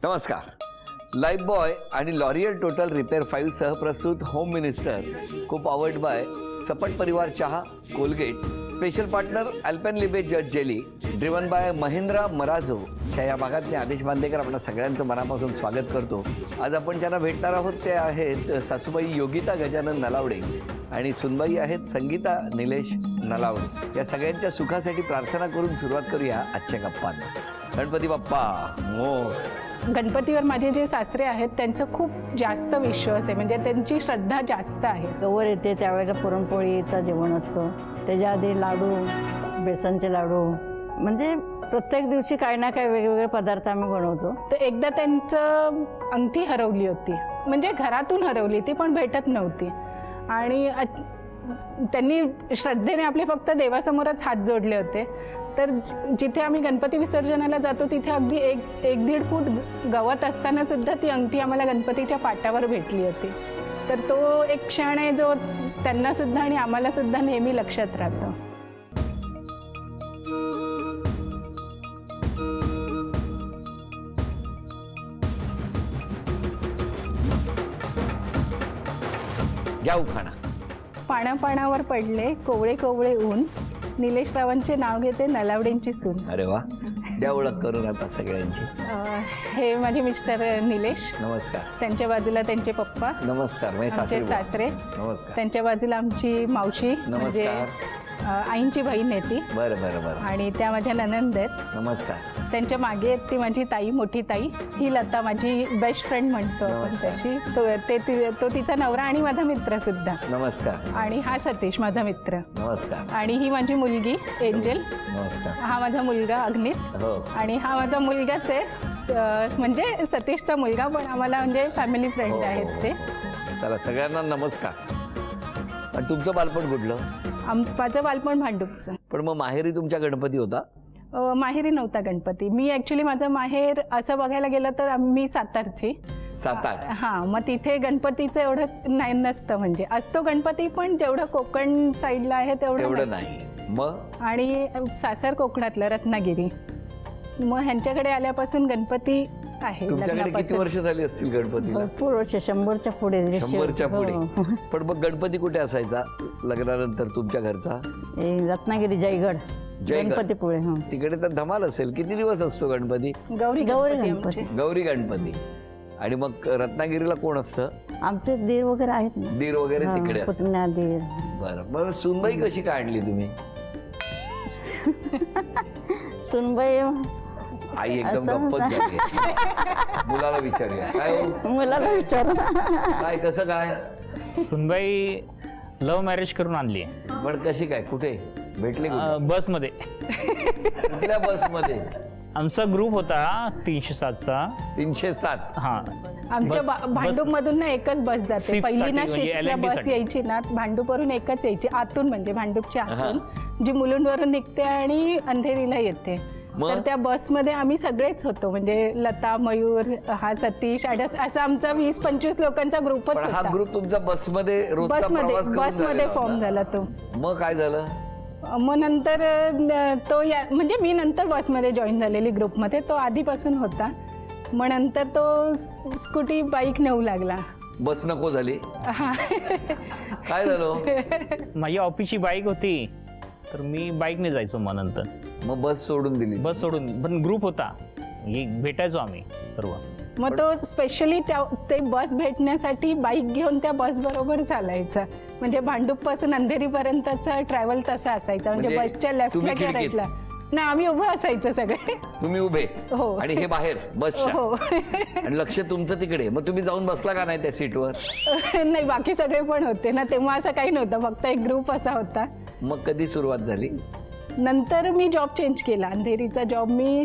नमस्कार. लाईफबॉय आणि L'Oréal total repair 5 सहप्रस्तुत Home Minister, co powered by Sapat Parivar Chaha, Colgate, special partner Alpenliebe Juzt Jelly, driven by Mahindra Marazzo या भागातले आदेश बांदेकर आपल्या सगळ्यांचं मनापासून स्वागत करतो. आज आपण ज्यांना भेटणार आहोत ते आहेत सासूबाई योगिता गजानन नलावडे आणि सुनबाई आहेत संगीता निलेश नलावडे. या सगळ्यांच्या सुखासाठी प्रार्थना करून सुरुवात करूया आजच्या गप्पांना. गणपती बाप्पा मोर. गणपतीवर माझे जे सासरे आहेत त्यांचं खूप जास्त विश्वास आहे, म्हणजे त्यांची श्रद्धा जास्त आहे. गौर येते त्यावेळेला पुरणपोळीचं जेवण असतं, त्याच्या आधी लाडू, बेसनचे लाडू, म्हणजे प्रत्येक दिवशी काही ना काही वेगवेगळे पदार्थ आम्ही बनवतो. तर एकदा त्यांचं अंगठी हरवली होती, म्हणजे घरातून हरवली ती, पण भेटत नव्हती. आणि त्यांनी श्रद्धेने आपले फक्त देवासमोरच हात जोडले होते. तर जिथे आम्ही गणपती विसर्जनाला जातो तिथे अगदी एक दीड फूट गवत असताना सुद्धा ती अंगठी आम्हाला गणपतीच्या पाटावर भेटली होती. तर तो एक क्षण आहे जो त्यांना सुद्धा आणि आम्हाला सुद्धा नेहमी लक्षात राहतो. घ्या उखाणा. पाण्यावर पडले कोवळे कोवळे ऊन, निलेशरावांचे नाव घेते नलावडेंची सून. अरे वा, द्या ओळख करून आता सगळ्यांची. हे माझे मिस्टर निलेश. नमस्कार. त्यांच्या बाजूला त्यांचे पप्पा. नमस्कार. आमचे सासरे. नमस्कार. त्यांच्या बाजूला आमची मावशी, म्हणजे आईंची बहीण आहे ती. बरं बरं बरं. आणि त्या माझ्या ननंद आहेत. नमस्कार. त्यांच्या मागे आहेत ती माझी ताई, मोठी ताई. ही लता माझी बेस्ट फ्रेंड म्हणतो आपण तशी. तो तिचा नवरा आणि माझा मित्र सुद्धा. नमस्कार. आणि हा सतीश माझा मित्र. नमस्कार. आणि ही माझी मुलगी एंजल. नमस्कार. हा माझा मुलगा अग्नित. हो. आणि हा माझा मुलगाच आहे, म्हणजे सतीशचा मुलगा, पण आम्हाला म्हणजे फॅमिली फ्रेंड आहेत ते. चला सगळ्यांना नमस्कार. आणि तुमचं बालपण कुठलं? माझं बालपण भांडूपचं. पण मग माहेरी तुमच्या गणपती होता? माहेरी नव्हता गणपती. मी ॲक्च्युली माझं माहेर असं बघायला गेलं तर मी सातारची. सातार. हां, मग तिथे गणपतीचं एवढं नाही नसतं, म्हणजे असतो गणपती पण जेवढं कोकण साईडला आहे तेवढं नाही. मग आणि सासर कोकणातलं रत्नागिरी. मग ह्यांच्याकडे आल्यापासून गणपती आहे. तुमच्याकडे किती वर्ष झाली असतील गणपतीला? भरपूर वर्ष, 100च्या पुढे. 100च्या पुढे. हो. पण मग गणपती कुठे असायचा लग्नानंतर तुमच्या घरचा? रत्नागिरी, जयगड, गणपतीपुळे. हो, तिकडे तर धमाल असेल. किती दिवस असतो गणपती? गौरी गणपती. गौरी गणपती. आणि मग रत्नागिरीला कोण असतं? आमचे दीर वगैरे आहेत ना. दीर वगैरे तिकडे असतात. पुतण्या दीर. बरं. मग सुनबाई कशी काय आणली तुम्ही? सुनबाई आई एकदम गप्पच झाली. मुलाला विचारूया. काय हो? मुलाला विचार. काय कसं काय? सुनबाई लव्ह मॅरेज करून आणली. पण कशी काय, कुठे भेटले? बसमध्ये. कुठल्या बसमध्ये? आमचा ग्रुप होता 307चा. 307. हा. आमच्या भांडूप मधून ना एकच बस जाते. Shift पहिली ना साठी, म्हणजे शिफ्टला बस LNT यायची ना, भांडूपवरून एकच यायची आतून, म्हणजे भांडूपच्या आतून, जी मुलुंडवरून निघते आणि अंधेरीला येते. तर त्या बसमध्ये आम्ही सगळेच होतो, म्हणजे लता, मयूर, हा सतीश, असं आमचा 20-25 लोकांचा ग्रुपच हा होता. ग्रुप तुमचा बसमध्ये रोजचा प्रवास करून बसमध्ये झालेला फॉर्म होता. झाला तो. मग काय झालं? मग नंतर तो म्हणजे मी नंतर बसमध्ये जॉईन झालेली ग्रुपमध्ये, तो आधीपासून होता. मग नंतर तो स्कूटी बाईक नेऊ लागला. बस नको झाली? हा. काय झालं? माझी ऑफिसची बाईक होती, तर मी बाईकने जायचो. मग नंतर मग बस सोडून दिली? बस सोडून. पण ग्रुप होता, भेटायचो आम्ही सर्व. मग तो स्पेशली ते बस भेटण्यासाठी बाईक घेऊन त्या बस बरोबर चालायचा. म्हणजे भांडूप पासून अंधेरीपर्यंतचा ट्रॅव्हल तसा असायचा. म्हणजे बसच्या लेफ्टला किंवा राईटला नाही, आम्ही उभं असायचं सगळे. तुम्ही उभे? हो. आणि हे बाहेर बसच्या? हो. आणि लक्ष तुमचं तिकडे. मग तुम्ही जाऊन बसला का नाही त्या सीटवर? नाही, बाकी सगळे पण होते ना तेव्हा. असं काही नव्हतं, फक्त एक ग्रुप असा होता. मग कधी सुरुवात झाली? नंतर मी जॉब चेंज केला. अंधेरीचा जॉब मी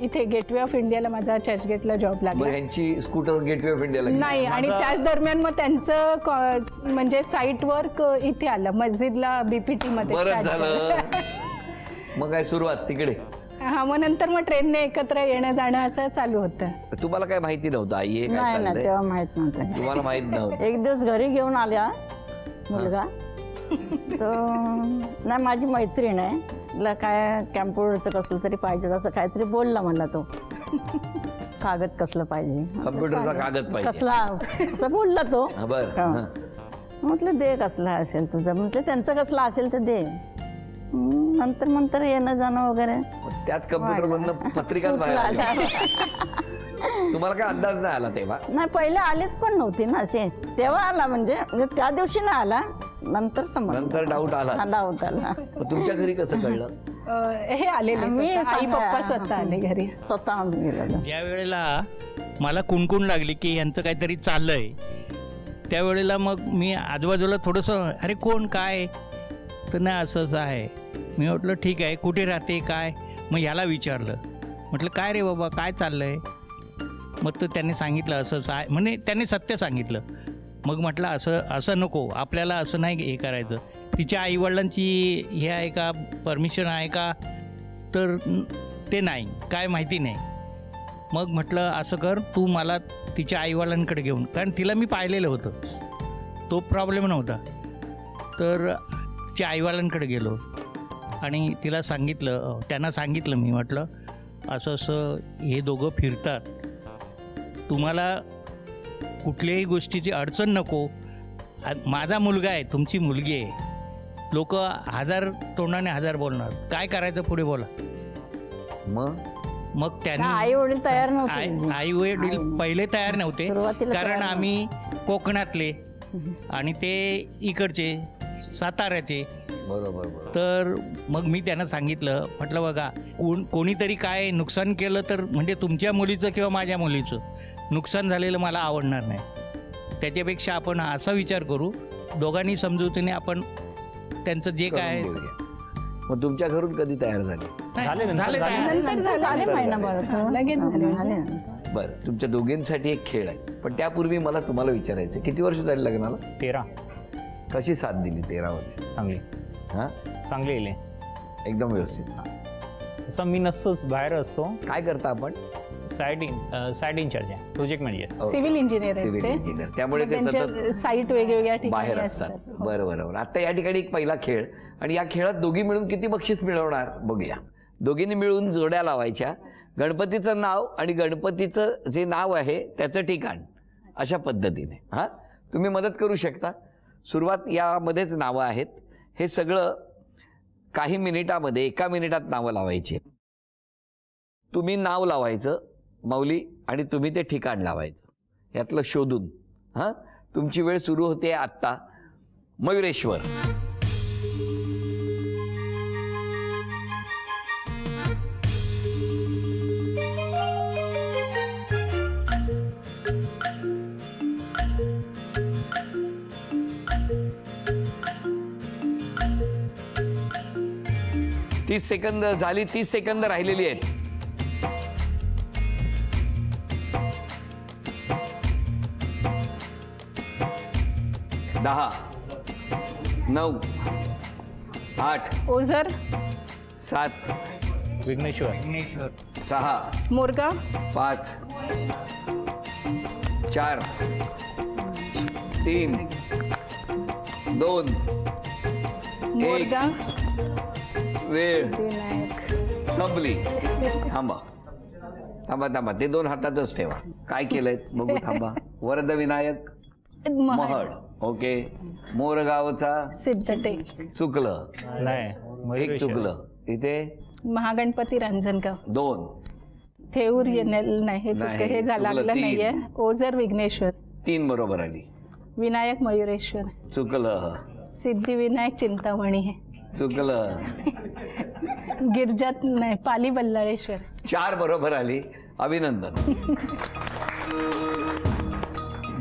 इथे गेटवे ऑफ इंडियाला, माझा चर्चगेटला जॉब मग लागला. ह्यांची स्कूटर गेटवे ऑफ इंडियाला? नाही. आणि त्याच दरम्यान मग त्यांचं म्हणजे साईट वर्क इथे आलं, मस्जिदला, BPT मध्ये. बरं झालं. मग काय सुरुवात तिकडे? हा. मग नंतर मग ट्रेनने एकत्र येणं जाणं असं चालू होतं. तुम्हाला काय माहिती नव्हतं आई हे काय नाही ना, चाललंय? तेव्हा माहित नव्हतं. तुम्हाला माहित नव्हतं? एक दिवस घरी घेऊन आल्या मुलगा. तो नाही, माझी मैत्रीण आहे, तिला काय कॅम्प्युटरचं कसलं तरी पाहिजे असं काहीतरी बोलला मला तो. कागद कसलं पाहिजे. कम्प्युटरचा कागद पाहिजे. कसला असं बोलला तो. बरं हा. हां. म्हटलं दे कसला असेल तुझं, म्हटलं त्यांचं कसलं असेल तर दे. नंतर येणं जाणं वगैरे त्याच कम्प्युटर मधनं पत्रिकाच बाहेर आली. तुम्हाला काय अंदाज नाही आला तेव्हा? नाही, पहिले आलीच पण नव्हती ना असे. तेव्हा आला म्हणजे त्या दिवशी नाही आला, नंतर समजलं. नंतर डाऊट आला. डाऊट आला. मग तुमच्या घरी कसं कळलं? हे आलेले मी स्वतः. आई सांगा- पप्पा स्वतः आले घरी. स्वतः आम्ही गेलेलो. ज्या वेळेला मला कुणकुण लागली की यांचं काहीतरी चाललंय, त्यावेळेला मग मी आजूबाजूला थोडंसं अरे कोण काय, तर नाही असं आहे. मी म्हटलं ठीक आहे, कुठे राहते काय, मग ह्याला विचारलं. म्हटलं काय रे बाबा काय चाललंय, मग तो त्यांनी सांगितलं असं आहे, म्हणजे त्यांनी सत्य सांगितलं. मग म्हटलं असं नको, आपल्याला असं नाही हे करायचं. तिच्या आईवडिलांची हे आहे का, परमिशन आहे का, तर ते नाही, काय माहिती नाही. मग म्हटलं असं कर, तू मला तिच्या आईवडिलांकडे घेऊन, कारण तिला मी पाहिलेलं होतं, तो प्रॉब्लेम नव्हता. तर तिच्या आईवडिलांकडे गेलो आणि तिला सांगितलं, त्यांना सांगितलं मी, म्हटलं असं हे दोघं फिरतात, तुम्हाला कुठल्याही गोष्टीची अडचण नको. माझा मुलगा आहे, तुमची मुलगी आहे, लोक 1000 तोंडाने 1000 बोलणार, काय करायचं पुढे बोला. मग त्यांनी आई वडील तयार नव्हते. आई वडील पहिले तयार नव्हते, सुरुवातीला कारण तयार आम्ही कोकणातले आणि ते इकडचे साताऱ्याचे. बरोबर. तर मग मी त्यांना सांगितलं, म्हटलं बघा कोणीतरी काय नुकसान केलं तर म्हणजे तुमच्या मुलीचं किंवा माझ्या मुलीचं नुकसान झालेलं मला आवडणार नाही. त्याच्यापेक्षा आपण असा विचार करू, दोघांनी समजुतीने आपण त्यांचं जे काय. मग तुमच्या घरून कधी तयार झाले? झाले तयार. नंतर झाले महिनाभर लगेच झाले. झाले. बरं, तुमच्या दोघींसाठी एक खेळ आहे, पण त्यापूर्वी मला तुम्हाला विचारायचं, किती वर्ष झाली लग्नाला? 13. कशी साथ दिली 13 वर्ष? चांगली हां, चांगली येईल. एकदम व्यवस्थित. तसं मी नसतोच, बाहेर असतो. काय करता आपण? साईट इन्चार्ज आहे, project manager. Civil engineer civil आहेत इंजिनियर, त्यामुळे ते त्यांच्या सतत साईट वेगवेगळ्या ठिकाणी बाहेर असतात. बरं बरोबर. आता या ठिकाणी एक पहिला खेळ, आणि या खेळात दोघी मिळून किती बक्षीस मिळवणार बघूया. दोघींनी मिळून जोड्या लावायच्या, गणपतीचं नाव आणि गणपतीचं जे नाव आहे त्याचं ठिकाण, अशा पद्धतीने. हां, तुम्ही मदत करू शकता. सुरुवात यामध्येच नावं आहेत. हे सगळं काही मिनिटामध्ये, 1 मिनिटात नावं लावायची. तुम्ही नाव लावायचं माऊली, आणि तुम्ही ते ठिकाण लावायचं यातलं शोधून. हां, तुमची वेळ सुरू होते आत्ता. मयुरेश्वर. तीस सेकंद झाली, 30 सेकंद राहिलेली आहेत. दहा, 9, 8, ओझर, 7, विघ्नेश्वर. 6, मोरगाव, 5, 4, 3, 2, 1. मोरगाव, वेळ विनायक, संपली. थांबा थांबा थांबा, ते 2 हातातच ठेवा. काय केलंय बघू, थांबा. वरद विनायक महड, ओके. मोरगावचा सिद्धटेक, चुकलं, नाही, एक मयुरेश्वर. चुकलं. इथे महागणपती रांजणगाव, 2, थेऊर येणेल नाही, हे नाही, चुकं, हे चुकलं. लागलं 3. नाहीये. ओझर विघ्नेश्वर, 3 बरोबर आली. विनायक मयुरेश्वर, चुकलं, सिद्धिविनायक चिंतामणी आहे, चुकलं. गिरजात नाही, पाली बल्लाळेश्वर. 4 बरोबर आली. अभिनंदन.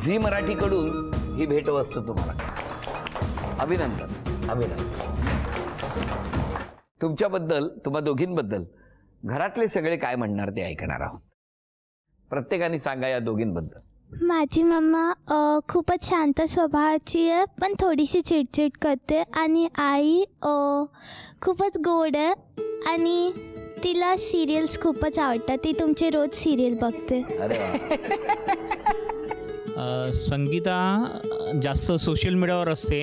झी मराठीकडून ही भेटवस्तू तुम्हाला. अभिनंदन, अभिनंदन. तुमच्याबद्दल, तुम्हा दोघींबद्दल घरातले सगळे काय म्हणणार ते ऐकणार आहोत. प्रत्येकाने सांगा या दोघींबद्दल. माझी मम्मा खूपच शांत स्वभावाची आहे, पण थोडीशी चिडचिड करते. आणि आई खूपच गोड आहे आणि तिला सिरियल्स खूपच आवडतात. ती तुमची रोज सिरियल बघते. अरे वा. संगीता जास्त सोशल मीडियावर असते,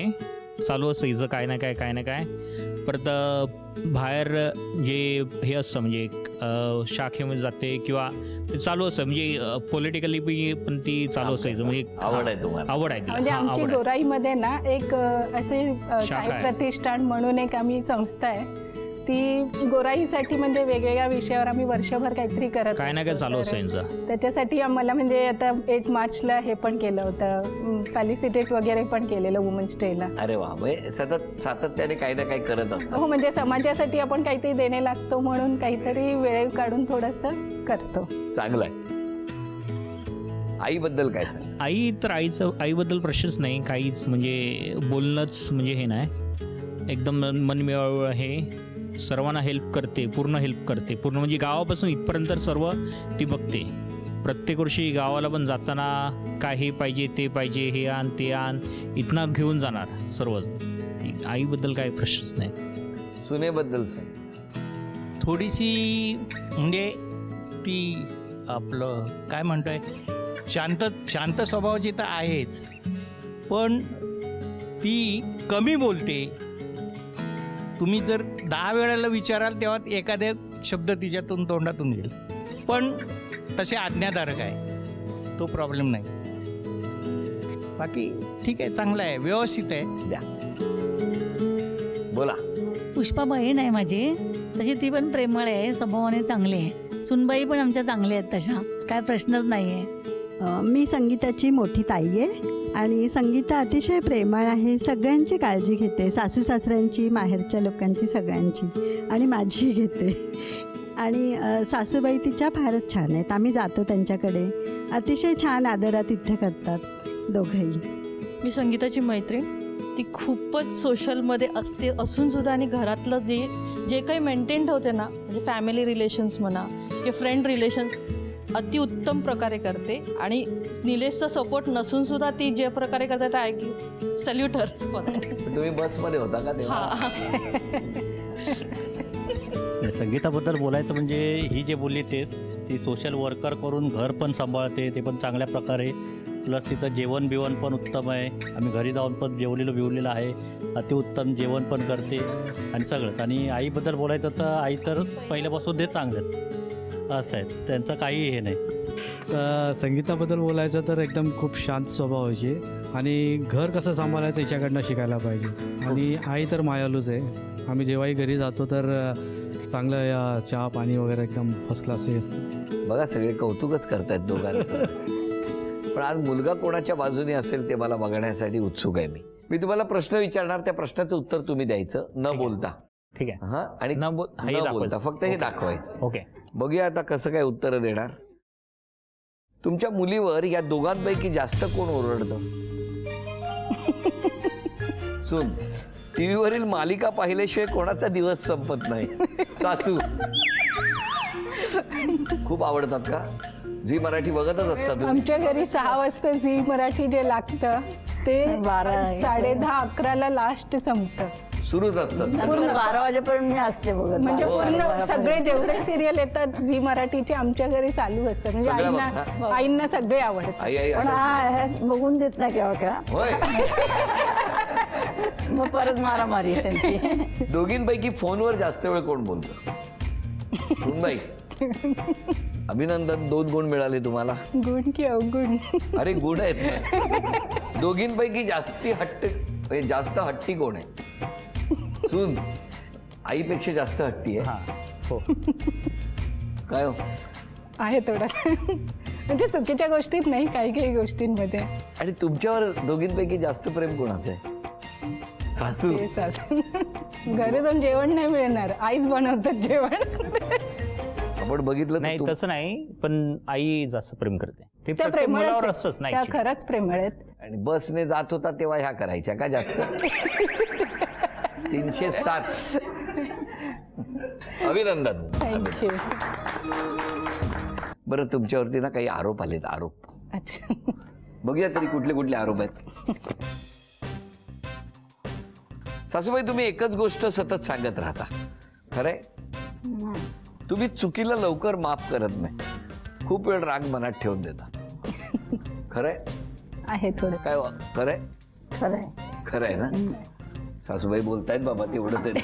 चालू असतं हिचं काय ना काय काय ना काय. परत बाहेर जे हे असतं म्हणजे शाखेमध्ये जाते किंवा ते चालू असतं म्हणजे पॉलिटिकली पण ती चालू असायचं म्हणजे आवड आहे तुम्हाला? आवड आहे तिला. म्हणजे हां, आमची आवड आहे. गोराईमध्ये ना एक असे साई आहे. प्रतिष्ठान म्हणून एक आम्ही संस्था आहे. ती गोराईसाठी म्हणजे वेगवेगळ्या विषयावर आम्ही वर्षभर काहीतरी करत काय ना काय असतो. चालू तर असतं यांचं. त्याच्यासाठी आम्हाला म्हणजे आता 8 मार्चला हे पण केलं होतं, फॅलिसिटेट वगैरे पण केलेलं वुमन्स डेला. अरे वा, म्हणजे सतत सातत्याने काही ना काही करत असतात. हो, म्हणजे समाजासाठी आपण काहीतरी देणे लागतो म्हणून काहीतरी वेळ काढून थोडंसं करतो. चांगलं आहे. आईबद्दल काय सांग? आईबद्दल प्रश्नच नाही काहीच, म्हणजे बोलणंच म्हणजे हे नाही, एकदम मनमिळावू आहे, सर्वांना हेल्प करते, पूर्ण हेल्प करते, पूर्ण म्हणजे गावापासून इथपर्यंत सर्व ती बघते. प्रत्येक वर्षी गावाला पण जाताना काय हे पाहिजे ते पाहिजे, हे आण ते आण, इथनं घेऊन जाणार सर्व. आईबद्दल काही प्रश्नच नाही. सुनेबद्दल सांग. थोडीशी म्हणजे ती आपलं काय म्हणतोय शांत स्वभावाची तर आहेच, पण ती कमी बोलते. तुम्ही जर 10 वेळेला विचाराल तेव्हा एखाद्या शब्द तिच्यातून तोंडातून येईल, पण तसे आज्ञाधारक आहे, तो प्रॉब्लेम नाही. बाकी ठीक आहे, चांगलं आहे, व्यवस्थित आहे. द्या. बोला. पुष्पा बहीण आहे माझी, तशी ती पण प्रेमळ आहे, स्वभावाने चांगली आहे. सुनबाई पण आमच्या चांगल्या आहेत, तशा काय प्रश्नच नाही आहे. मी संगीताची मोठी ताई आहे आणि संगीता अतिशय प्रेमळ आहे, सगळ्यांची काळजी घेते, सासू सासऱ्यांची, माहेरच्या लोकांची, सगळ्यांची, आणि माझी घेते. आणि सासूबाई तिच्या फारच छान आहेत, आम्ही जातो त्यांच्याकडे, अतिशय छान आदरातिथ्य करतात दोघंही. मी संगीताची मैत्रीण, ती खूपच सोशलमध्ये असते असूनसुद्धा आणि घरातलं जे काही मेंटेन ठेवते ना, म्हणजे फॅमिली रिलेशन्स म्हणा किंवा फ्रेंड रिलेशन्स अतिउत्तम प्रकारे करते. आणि निलेशचा सपोर्ट नसून सुद्धा ती जे प्रकारे करते ते ऐकली सल्यूट हर. तुम्ही बसमध्ये होता का तेव्हा? संगीताबद्दल बोलायचं म्हणजे ही जे बोलली तेच, ती सोशल वर्कर करून घर पण सांभाळते, ते पण चांगल्या प्रकारे, प्लस तिचं जेवण बिवण पण उत्तम आहे. आम्ही घरी जाऊन पण बिवलेलं आहे, अतिउत्तम जेवण पण करते आणि सगळंच. आणि आईबद्दल बोलायचं तर आई तर पहिल्यापासून ते चांगलंच असं आहे, त्यांचं काही हे नाही. संगीताबद्दल बोलायचं तर एकदम खूप शांत स्वभावाची, आणि घर कसं सांभाळायचं हिच्याकडनं शिकायला पाहिजे. आणि आई तर मायालूच आहे, आम्ही जेव्हाही घरी जातो तर चांगलं चहा पाणी वगैरे एकदम फर्स्ट क्लास हे असतं. बघा, सगळे कौतुकच करतायत दोघांचं. पण आज मुलगा कोणाच्या बाजूने असेल ते मला बघण्यासाठी उत्सुक आहे. मी तुम्हाला प्रश्न विचारणार, त्या प्रश्नाचं उत्तर तुम्ही द्यायचं न बोलता. ठीक आहे. हा, आणि न बोलता फक्त हे दाखवायचं. ओके. बघूया आता कसं काय उत्तर देणार. तुमच्या मुलीवर या दोघांपैकी जास्त कोण ओरडतं? सून. टीव्हीवरील मालिका पाहिल्याशिवाय कोणाचा दिवस संपत नाही. सासू. खूप आवडतात का? झी मराठी बघतच असतात तुम्ही? आमच्या घरी 6 वाजता झी मराठी जे लागतं ते 10:30-11ला लास्ट संपतं. सुरूच असतात. 12 वाजेपर्यंत मी असते बघत. म्हणजे 12 पूर्ण वाजेपर्यंत. सगळे जेवढे सिरियल येतात झी मराठीचे आमच्या घरी चालू असतात. म्हणजे सगळं बघता? आईंना सगळे आवडतात. आई पण असं- हा बघून देत नाही केव्हा केव्हा, होय. मग परत मारामारी आहे त्यांची. दोघींपैकी फोनवर जास्त वेळ कोण बोलतं? सुनबाई. अभिनंदन, 2 गुण मिळाले तुम्हाला. गुण की अवगुण? अरे गुण आहेत ना. दोघींपैकी जास्त हट्टी कोण आहे? सून. आईपेक्षा जास्त हट्टी आहे. हां, हो. काय हो? आहे थोडं. म्हणजे चुकीच्या गोष्टीत नाही, काही काही गोष्टींमध्ये. आणि तुमच्यावर दोघींपैकी जास्त प्रेम कोणाचं आहे? सासू. ते सासू. घरी जाऊन जेवण नाही मिळणार, आईच बनवतात जेवण. आपण बघितलं तर नाही तसं नाही, पण आई जास्त प्रेम करते. ते त्या प्रत्येक मुलावर प्रेमळ असतंच नाही. त्या खरंच प्रेमळ आहेत. आणि बसने जात होता तेव्हा ह्या करायच्या का जास्त? 307. अभिनंदन. थँक्यू. बरं, तुमच्यावरती ना काही आरोप आलेत. आरोप अच्छा. बघूया तरी कुठले कुठले आरोप आहेत. सासूबाई, तुम्ही एकच गोष्ट सतत सांगत राहता. खरंय? तुम्ही चुकीला लवकर माफ करत नाही, खूप वेळ राग मनात ठेवून देता. खरंय? आहे थोडं. काय खरंय? खरंय. खरंय ना? सासूबाई बोलतायत बाबा तेवढं तरी.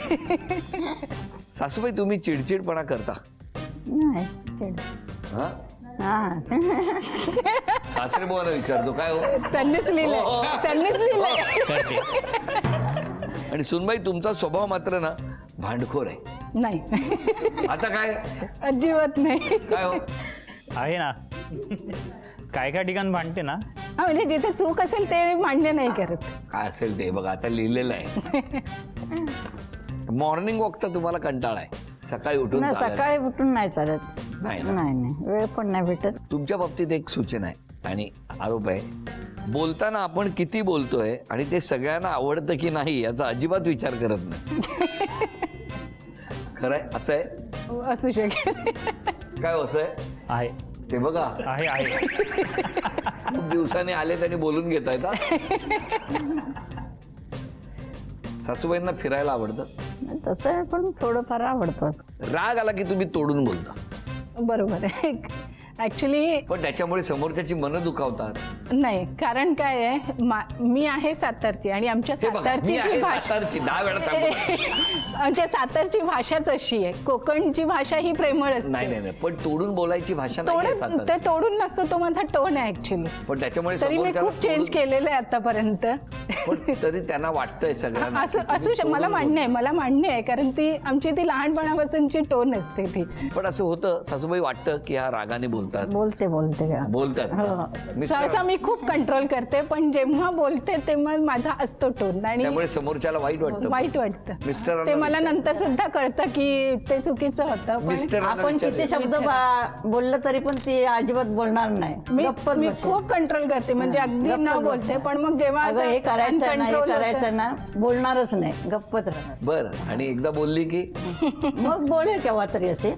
सासूबाई तुम्ही चिडचिडपणा करता नाही चिड हा? हां सासरे बोला विचारतो काय हो. त्यांनीच लिहिलंय, त्यांनीच लिहिलंय. करते. आणि सुनबाई तुमचा स्वभाव मात्र ना भांडखोर आहे. नाही, आता काय अजिबात नाही. काय हो. आहे ना काय काय ठिकाण भांडते ना. हा, म्हणजे जिथे चूक असेल ते मान्य नाही करत. काय असेल ते बघा आता लिहिलेलं आहे. मॉर्निंग वॉकचा तुम्हाला कंटाळा आहे, सकाळी उठून नाही चालायला. सकाळी उठून नाही चालत. नाही ना? नाही नाही वेळ पण नाही भेटत. तुमच्या बाबतीत एक सूचना आहे आणि आरोप आहे, बोलताना आपण किती बोलतोय आणि ते सगळ्यांना आवडतं की नाही याचा अजिबात विचार करत नाही. खरंय असं आहे. असू शकेल. काय असं आहे आहे ते बघा. आहे आहे खूप दिवसांनी आले त्यांनी बोलून घेत आहेत. सासूबाईंना फिरायला आवडतं, तसं पण थोडंफार आवडतं. राग आला की तुम्ही तोडून बोलता, बरोबर आहे. ऍक्च्युली पण त्याच्यामुळे समोरच्याची मनं दुखावतात. नाही, कारण काय आहे, मी आहे सातारची आणि आमच्या ते बघा, मी सातारची आहे जी भाषा, सातारची, 10 वेळा सांगू. आमच्या सातारची भाषाच अशी आहे. कोकणची भाषा ही प्रेमळ नाही असते. नाही नाही, पण तोडून बोलायची भाषा नाही तोडून सातार. ते तोडून नसतो, तो माझा टोन आहे ऍक्च्युली. पण त्याच्यामुळे तरी मी समोरच्याला खूप चेंज तोडून- केलेलं आहे आतापर्यंत. पण तरी त्यांना वाटतंय सगळ्यांना असं की तुम्ही असू शकतं. मला तोडून मान्य आहे, मला मान्य आहे, कारण ती आमची ती लहानपणापासूनची टोन असते ती. बोल- पण असं होतं सासूबाई वाटतं की हा रागाने बोलतात बोलते का बोलतात. सहसा मी खूप कंट्रोल करते, पण जेव्हा बोलते तेव्हा माझा असतो टोन आणि त्यामुळे समोरच्याला वाईट वाटतं. वाईट वाटतं. मिस्टरांना ते मला विचार. नंतर सुद्धा कळतं की ते चुकीचं होतं. पण मिस्टरांना आपण विचार. किती शब्द बोललं तरी पण ती अजिबात बोलणार नाही. मी गप्पच मी बसेल. खूप कंट्रोल करते, म्हणजे अगदी गप्पच न बसेल. बोलते, पण मग जेव्हा अगं असं हे करायचं ना हे uncontrol होतं, करायचं ना बोलणारच नाही, गप्पच राहणार. बरं, आणि एकदा बोलली की मग बोलेल केव्हा तरी असे,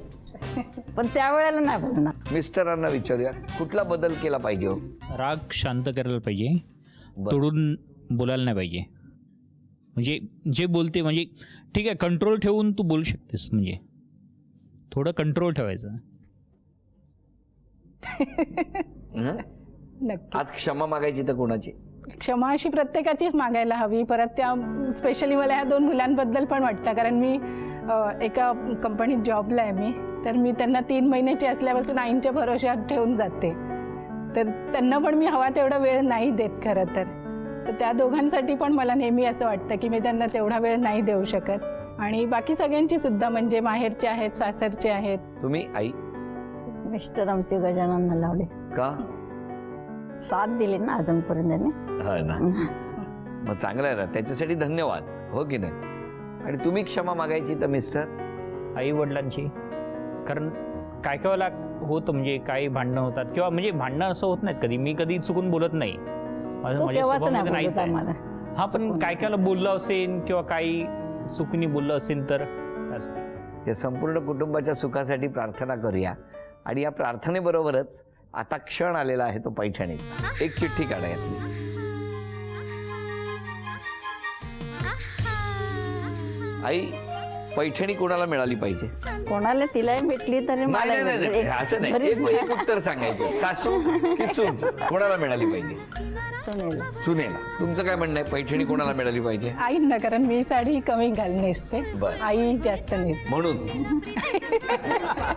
पण त्यावेळेला नाही बोलणार. मिस्टरांना विचारूया कुठला बदल केला पाहिजे हो? राग शांत करायला पाहिजे, बरं. तोडून बोलायला नाही पाहिजे. म्हणजे जे बोलते म्हणजे ठीक आहे, कंट्रोल ठेवून तू बोलू शकतेस, म्हणजे थोडं कंट्रोल ठेवायचं. हं? नक्की. आज क्षमा मागायची तर कोणाची? क्षमा अशी प्रत्येकाचीच मागायला हवी. परत त्या स्पेशली मला ह्या 2 मुलांबद्दल पण वाटतं, कारण मी एका कंपनीत जॉबला आहे मी, तर मी त्यांना 3 महिन्याची असल्यापासून आईंच्या भरोश्यात ठेवून जाते. तर त्यांना पण मी हवा तेवढा वेळ नाही देत खरं तर. तर त्या दोघांसाठी पण मला नेहमी असं वाटतं की मी त्यांना तेवढा वेळ नाही देऊ शकत. आणि बाकी सगळ्यांची सुद्धा, म्हणजे माहेरचे आहेत, सासरचे आहेत. तुम्ही आई मिस्टर आमचे गजानन नलावडे का? साथ दिली ना अजूनपर्यंत त्यांनी. हा ना, मग चांगलं आहे ना, त्याच्यासाठी धन्यवाद, हो की नाही? आणि तुम्ही क्षमा मागायची तर मिस्टर? आई वडिलांची, कारण काय काय वेळेला होतं, म्हणजे काही भांडणं होतात किंवा म्हणजे भांडणं असं होत नाहीत कधी, मी कधी चुकून बोलत नाही, माझं तो माझ्या केव्हाच नाही स्वभावामध्ये बोलत नाहीच आहे. आम्हाला. हा, पण काय काय वेळेला बोललं असेल किंवा काही चुकीने बोललं असेल तर असं. या संपूर्ण कुटुंबाच्या सुखासाठी प्रार्थना करूया. आणि या प्रार्थनेबरोबरच आता क्षण आलेला आहे तो पैठणीचा. एक चिठ्ठी काढा यातली. आई, पैठणी कोणाला मिळाली पाहिजे? कोणाला तिलाही भेटली तरी नाही मला नाही नाही, नाही, असं नाही, एक उत्तर सांगायचं. सासू की सून, कोणाला मिळाली पाहिजे? सुनेला. सुनेला. तुमचं काय म्हणणं आहे, पैठणी कोणाला मिळाली पाहिजे? आईंना, कारण मी साडी कमी नेसते, बरं. आई जास्त नेसते. म्हणून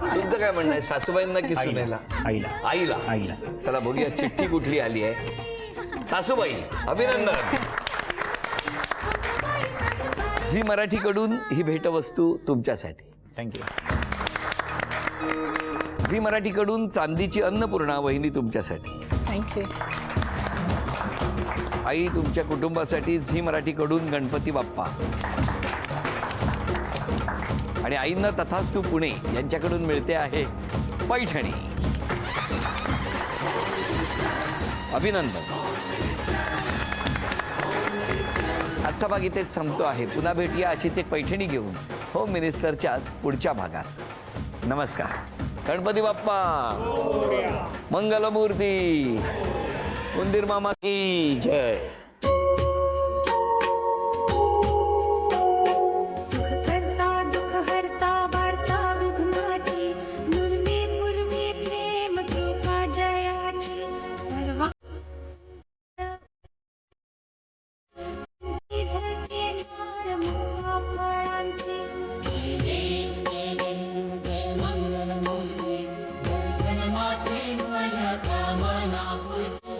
तुमचं काय म्हणणं आहे, सासूबाईंना की सुनेला? आईला आईला. आईला. चला बघूया चिठ्ठी कुठली आली आहे. सासूबाई, अभिनंदन. झी मराठीकडून ही भेटवस्तू तुमच्यासाठी. थँक्यू. झी मराठीकडून चांदीची अन्नपूर्णा वहिनी तुमच्यासाठी. थँक्यू. आई, तुमच्या कुटुंबासाठी झी मराठीकडून गणपती बाप्पा. आणि आईंना तथास्तु पुणे यांच्याकडून मिळते आहे पैठणी. अभिनंदन. आजचा भाग इथेच संपतो आहे. पुन्हा भेटूया अशीच एक पैठणी घेऊन होम मिनिस्टरच्याच पुढच्या भागात. नमस्कार. गणपती बाप्पा, मंगलमूर्ती, उंदीर मामा की जय. खानापूर